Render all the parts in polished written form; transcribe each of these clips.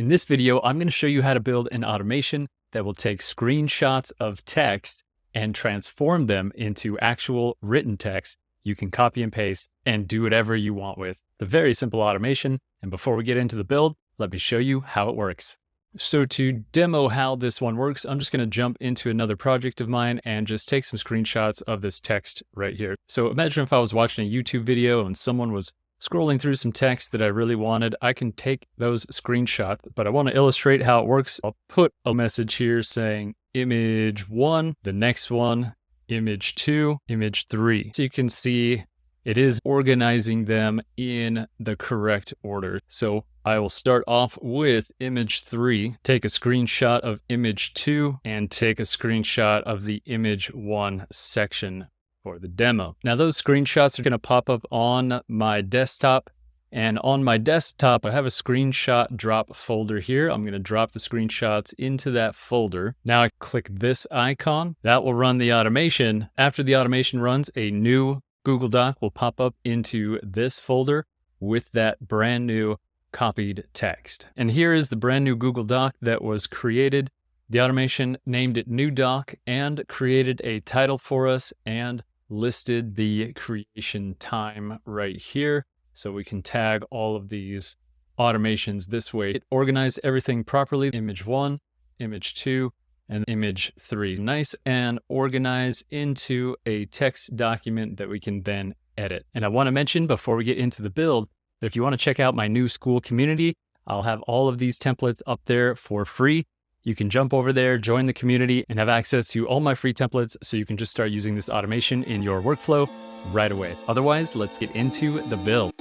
In this video, I'm going to show you how to build an automation that will take screenshots of text and transform them into actual written text you can copy and paste and do whatever you want with. The very simple automation. And before we get into the build, let me show you how it works. So to demo how this one works, I'm just going to jump into another project of mine and just take some screenshots of this text right here. So imagine if I was watching a YouTube video and someone was scrolling through some text that I really wanted. I can take those screenshots, but I want to illustrate how it works. I'll put a message here saying image 1, the next one, image 2, image 3. So you can see it is organizing them in the correct order. So I will start off with image 3, take a screenshot of image 2, and take a screenshot of the image 1 section for the demo. Now those screenshots are going to pop up on my desktop, and on my desktop I have a screenshot drop folder here. I'm going to drop the screenshots into that folder. Now I click this icon. That will run the automation. After the automation runs, a new Google Doc will pop up into this folder with that brand new copied text. And here is the brand new Google Doc that was created. The automation named it New Doc and created a title for us and listed the creation time right here. So we can tag all of these automations this way. It organized everything properly. Image 1, image 2, and image 3. Nice and organized into a text document that we can then edit. And I want to mention before we get into the build, that if you want to check out my new school community, I'll have all of these templates up there for free. You can jump over there, join the community, and have access to all my free templates so you can just start using this automation in your workflow right away. Otherwise, let's get into the build.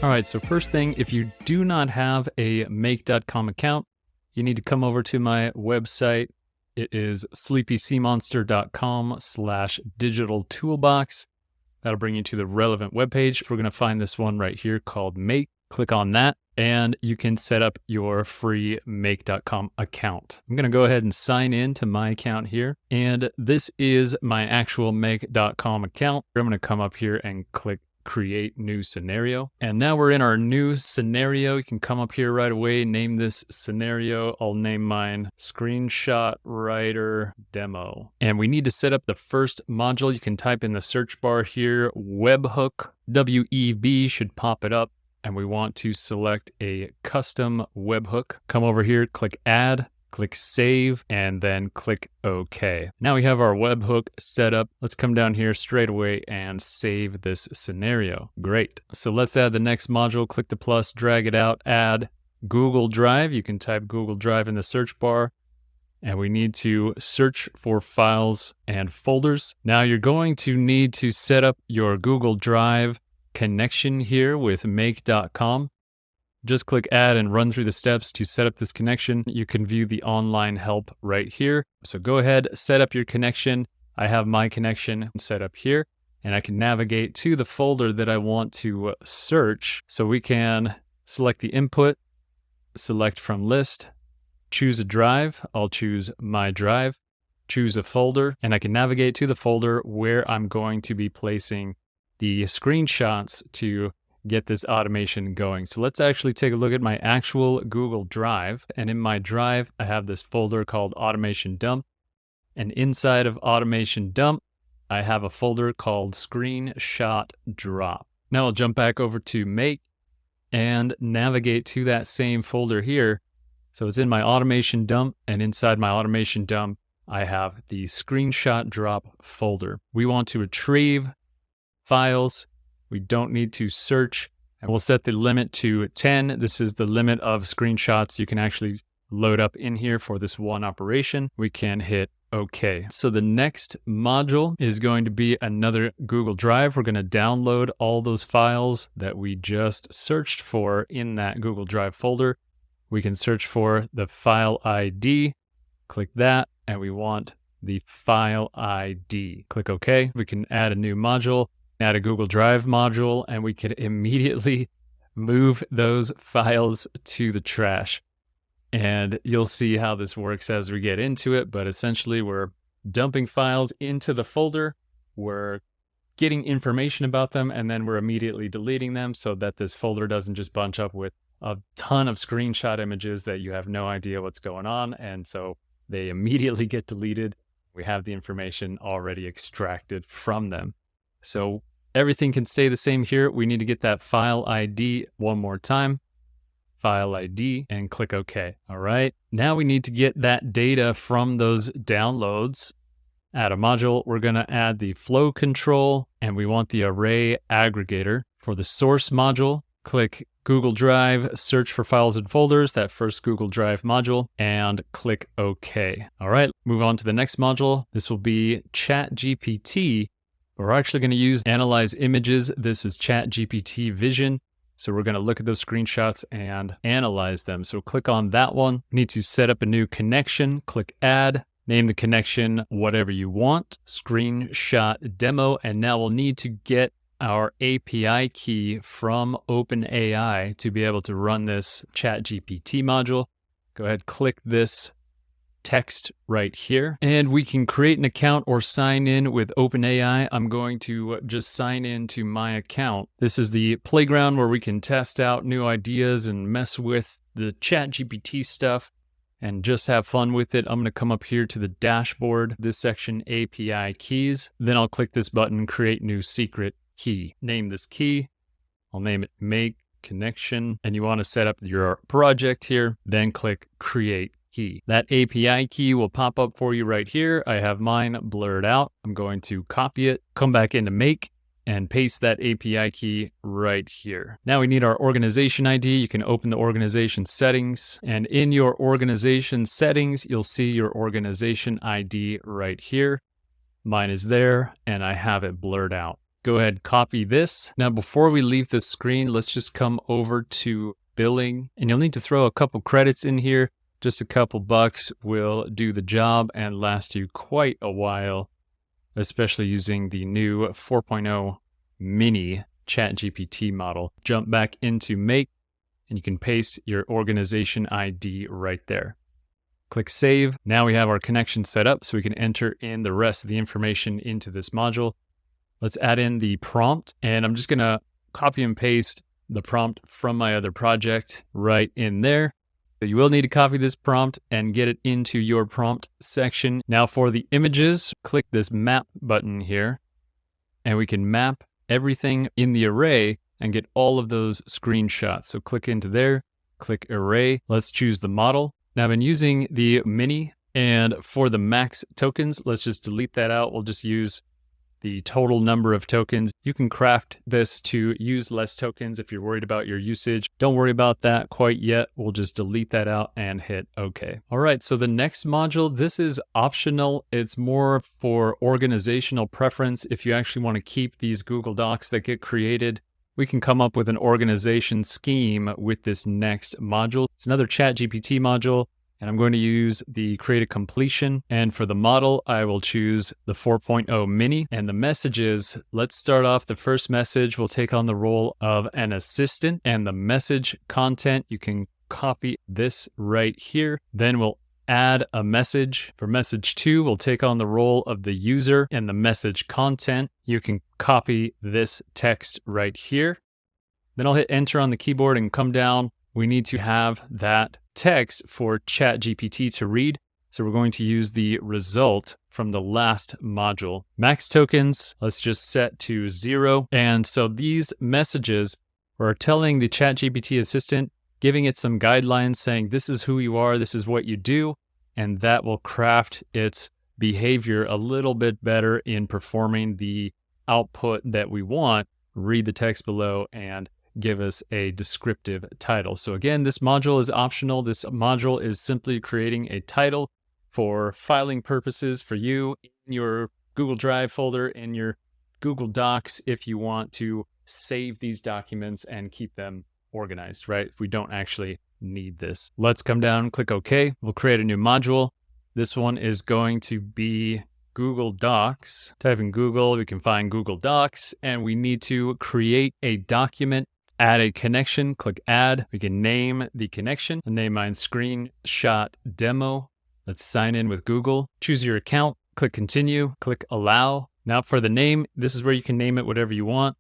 All right, so first thing, if you do not have a make.com account, you need to come over to my website. It is sleepyseamonster.com/digital-toolbox. That'll bring you to the relevant webpage. We're going to find this one right here called Make. Click on that, and you can set up your free make.com account. I'm going to go ahead and sign in to my account here. And this is my actual make.com account. I'm going to come up here and click Create New Scenario. And now we're in our new scenario. You can come up here right away, name this scenario. I'll name mine Screenshot Writer Demo. And we need to set up the first module. You can type in the search bar here, webhook, WEB should pop it up. And we want to select a custom webhook. Come over here, click Add, click Save, and then click OK. Now we have our webhook set up. Let's come down here straight away and save this scenario. Great. So let's add the next module. Click the plus, drag it out, add Google Drive. You can type Google Drive in the search bar. And we need to search for files and folders. Now you're going to need to set up your Google Drive connection here with make.com. Just click add and run through the steps to set up this connection. You can view the online help right here. So go ahead, set up your connection. I have my connection set up here, and I can navigate to the folder that I want to search. So we can select the input, select from list, choose a drive. I'll choose my drive, choose a folder, and I can navigate to the folder where I'm going to be placing the screenshots to get this automation going. So let's actually take a look at my actual Google Drive. And in my drive, I have this folder called Automation Dump. And inside of Automation Dump, I have a folder called Screenshot Drop. Now I'll jump back over to Make and navigate to that same folder here. So it's in my Automation Dump, and inside my Automation Dump, I have the Screenshot Drop folder. We want to retrieve files. We don't need to search, and we'll set the limit to 10. This is the limit of screenshots you can actually load up in here for this one operation. We can hit OK. So the next module is going to be another Google Drive. We're going to download all those files that we just searched for in that Google Drive folder. We can search for the file ID, click that, and we want the file ID. Click OK. We can add a new module, add a Google Drive module, and we could immediately move those files to the trash. And you'll see how this works as we get into it, but essentially we're dumping files into the folder. We're getting information about them, and then we're immediately deleting them so that this folder doesn't just bunch up with a ton of screenshot images that you have no idea what's going on. And so they immediately get deleted. We have the information already extracted from them. So everything can stay the same here. We need to get that file ID one more time. File ID, and click OK. All right. Now we need to get that data from those downloads. Add a module. We're going to add the flow control, and we want the array aggregator. For the source module, click Google Drive, search for files and folders, that first Google Drive module, and click OK. All right, move on to the next module. This will be ChatGPT. We're actually going to use Analyze Images. This is ChatGPT Vision. So we're going to look at those screenshots and analyze them. So click on that one. You need to set up a new connection. Click Add. Name the connection whatever you want. Screenshot demo. And now we'll need to get our API key from OpenAI to be able to run this ChatGPT module. Go ahead, click this text right here, and we can create an account or sign in with OpenAI. I'm going to just sign in to my account. This is the playground where we can test out new ideas and mess with the ChatGPT stuff and just have fun with it. I'm going to come up here to the dashboard, this section, API keys. Then I'll click this button, create new secret key. Name this key. I'll name it Make Connection, and you want to set up your project here. Then click Create Key. That API key will pop up for you right here. I have mine blurred out. I'm going to copy it, come back into Make, and paste that API key right here. Now we need our organization ID. You can open the organization settings, and in your organization settings, you'll see your organization ID right here. Mine is there, and I have it blurred out. Go ahead, copy this. Now, before we leave this screen, let's just come over to billing, and you'll need to throw a couple credits in here. Just a couple bucks will do the job and last you quite a while, especially using the new 4.0 mini ChatGPT model. Jump back into Make, and you can paste your organization ID right there. Click Save. Now we have our connection set up so we can enter in the rest of the information into this module. Let's add in the prompt, and I'm just going to copy and paste the prompt from my other project right in there. So you will need to copy this prompt and get it into your prompt section. Now for the images, click this map button here, and we can map everything in the array and get all of those screenshots. So click into there, click Array. Let's choose the model. Now I've been using the mini, and for the max tokens, let's just delete that out. We'll just use the total number of tokens. You can craft this to use less tokens if you're worried about your usage. Don't worry about that quite yet. We'll just delete that out and hit OK. All right, so the next module, this is optional. It's more for organizational preference. If you actually want to keep these Google Docs that get created, we can come up with an organization scheme with this next module. It's another ChatGPT module, and I'm going to use the create a completion. And for the model, I will choose the 4.0 mini. And the messages, let's start off. The first message will take on the role of an assistant, and the message content, you can copy this right here. Then we'll add a message. For message 2, we'll take on the role of the user, and the message content, you can copy this text right here. Then I'll hit enter on the keyboard and come down. We need to have that text for ChatGPT to read. So we're going to use the result from the last module. Max tokens, let's just set to 0. And so these messages are telling the ChatGPT assistant, giving it some guidelines saying this is who you are, this is what you do, and that will craft its behavior a little bit better in performing the output that we want. Read the text below and give us a descriptive title. So again, this module is optional. This module is simply creating a title for filing purposes for you in your Google Drive folder, in your Google Docs, if you want to save these documents and keep them organized, right? If we don't actually need this. Let's come down, click OK. We'll create a new module. This one is going to be Google Docs. Type in Google, we can find Google Docs, and we need to create a document. Add a connection, click add. We can name the connection. I'll name mine screenshot demo. Let's sign in with Google. Choose your account, click continue, click allow. Now for the name, this is where you can name it whatever you want.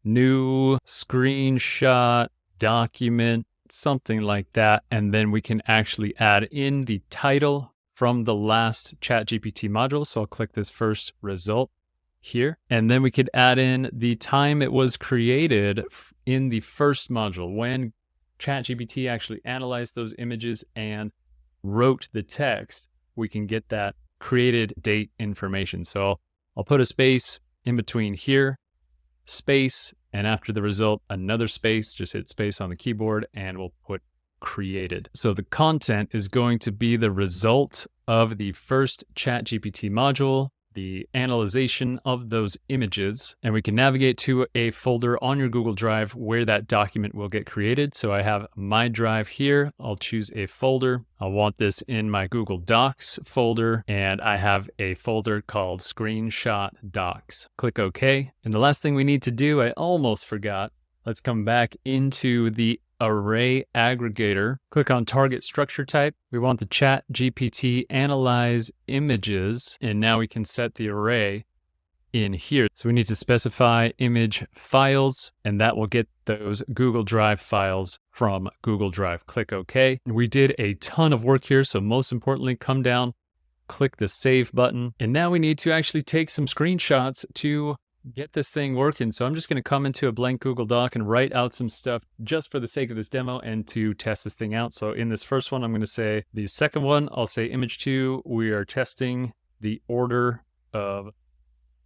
New screenshot document, something like that. And then we can actually add in the title from the last ChatGPT module. So I'll click this first result here. And then we could add in the time it was created in the first module when ChatGPT actually analyzed those images and wrote the text. We can get that created date information. So I'll put a space in between here, space, and after the result, another space. Just hit space on the keyboard and we'll put created. So the content is going to be the result of the first ChatGPT module, the analyzation of those images, and we can navigate to a folder on your Google Drive where that document will get created. So I have my drive here. I'll choose a folder. I'll want this in my Google Docs folder, and I have a folder called Screenshot Docs. Click OK. And the last thing we need to do, I almost forgot. Let's come back into the array aggregator, click on target structure type. We want the ChatGPT analyze images, and now we can set the array in here. So we need to specify image files, and that will get those Google Drive files from Google Drive. Click OK. And we did a ton of work here. So most importantly, come down, click the save button. And now we need to actually take some screenshots to get this thing working. So I'm just going to come into a blank Google Doc and write out some stuff just for the sake of this demo and to test this thing out. So in this first one, I'm going to say the second one, I'll say image 2, we are testing the order of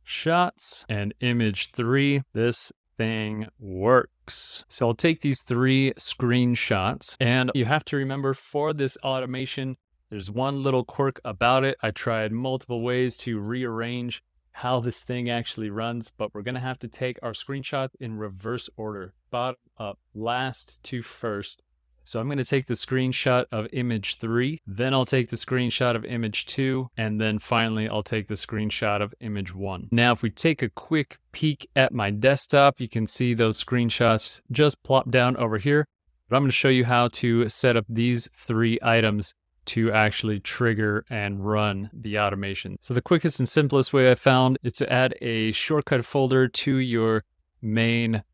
shots, and image 3, this thing works. So I'll take these 3 screenshots, and you have to remember for this automation, there's one little quirk about it. I tried multiple ways to rearrange how this thing actually runs, but we're going to have to take our screenshot in reverse order, bottom up, last to first. So I'm going to take the screenshot of image 3, then I'll take the screenshot of image 2, and then finally I'll take the screenshot of image 1. Now, if we take a quick peek at my desktop, you can see those screenshots just plop down over here. But I'm going to show you how to set up these 3 items to actually trigger and run the automation. So the quickest and simplest way I found is to add a shortcut folder to your main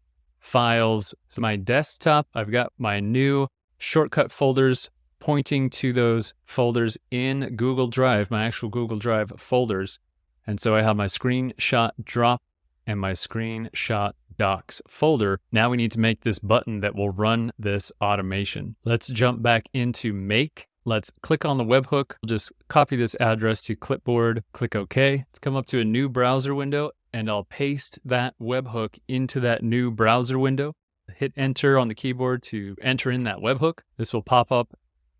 files. So my desktop, I've got my new shortcut folders pointing to those folders in Google Drive, my actual Google Drive folders. And so I have my screenshot drop and my screenshot docs folder. Now we need to make this button that will run this automation. Let's jump back into Make. Let's click on the webhook. Just copy this address to clipboard, click OK. Let's come up to a new browser window, and I'll paste that webhook into that new browser window. Hit enter on the keyboard to enter in that webhook. This will pop up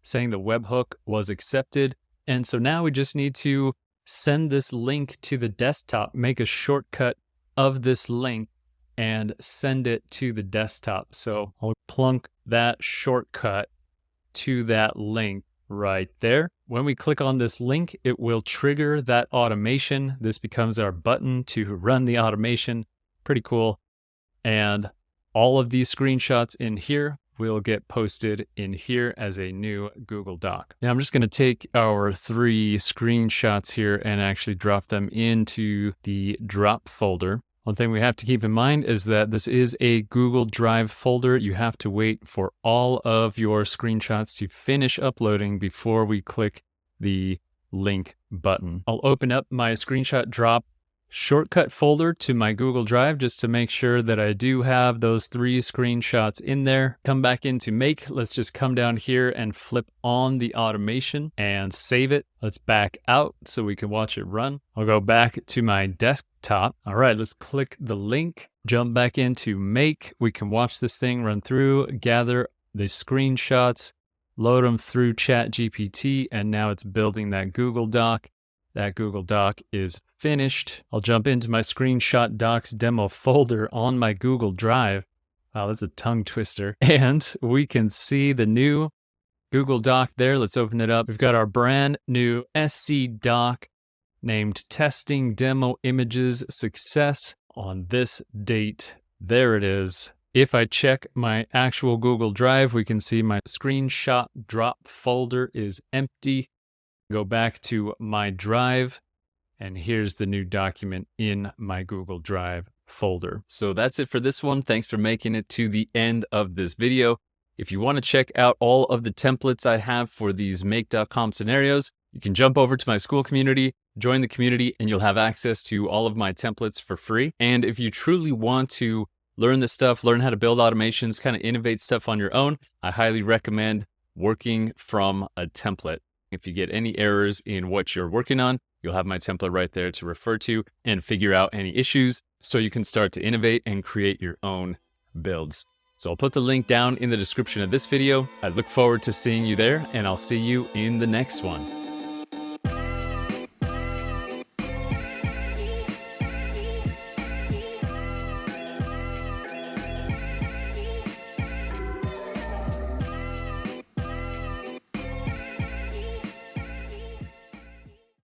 saying the webhook was accepted. And so now we just need to send this link to the desktop, make a shortcut of this link and send it to the desktop. So I'll plunk that shortcut to that link right there. When we click on this link, it will trigger that automation. This becomes our button to run the automation. Pretty cool. And all of these screenshots in here will get posted in here as a new Google Doc. Now I'm just going to take our 3 screenshots here and actually drop them into the drop folder. One thing we have to keep in mind is that this is a Google Drive folder. You have to wait for all of your screenshots to finish uploading before we click the link button. I'll open up my screenshot drop shortcut folder to my Google Drive just to make sure that I do have those 3 screenshots in there. Come back into Make. Let's just come down here and flip on the automation and save it. Let's back out so we can watch it run. I'll go back to my desktop. All right, let's click the link, jump back into Make. We can watch this thing run through, gather the screenshots, load them through ChatGPT, and now it's building that Google Doc. That Google Doc is finished. I'll jump into my screenshot docs demo folder on my Google Drive. Wow, that's a tongue twister. And we can see the new Google Doc there. Let's open it up. We've got our brand new SC doc named Testing Demo Images Success on this date. There it is. If I check my actual Google Drive, we can see my screenshot drop folder is empty. Go back to my drive, And here's the new document in my Google Drive folder. So that's it for this one. Thanks for making it to the end of this video. If you want to check out all of the templates I have for these make.com scenarios, you can jump over to my school community, join the community, and you'll have access to all of my templates for free. And if you truly want to learn this stuff, learn how to build automations, kind of innovate stuff on your own, I highly recommend working from a template. If you get any errors in what you're working on, you'll have my template right there to refer to and figure out any issues so you can start to innovate and create your own builds. So I'll put the link down in the description of this video. I look forward to seeing you there, and I'll see you in the next one.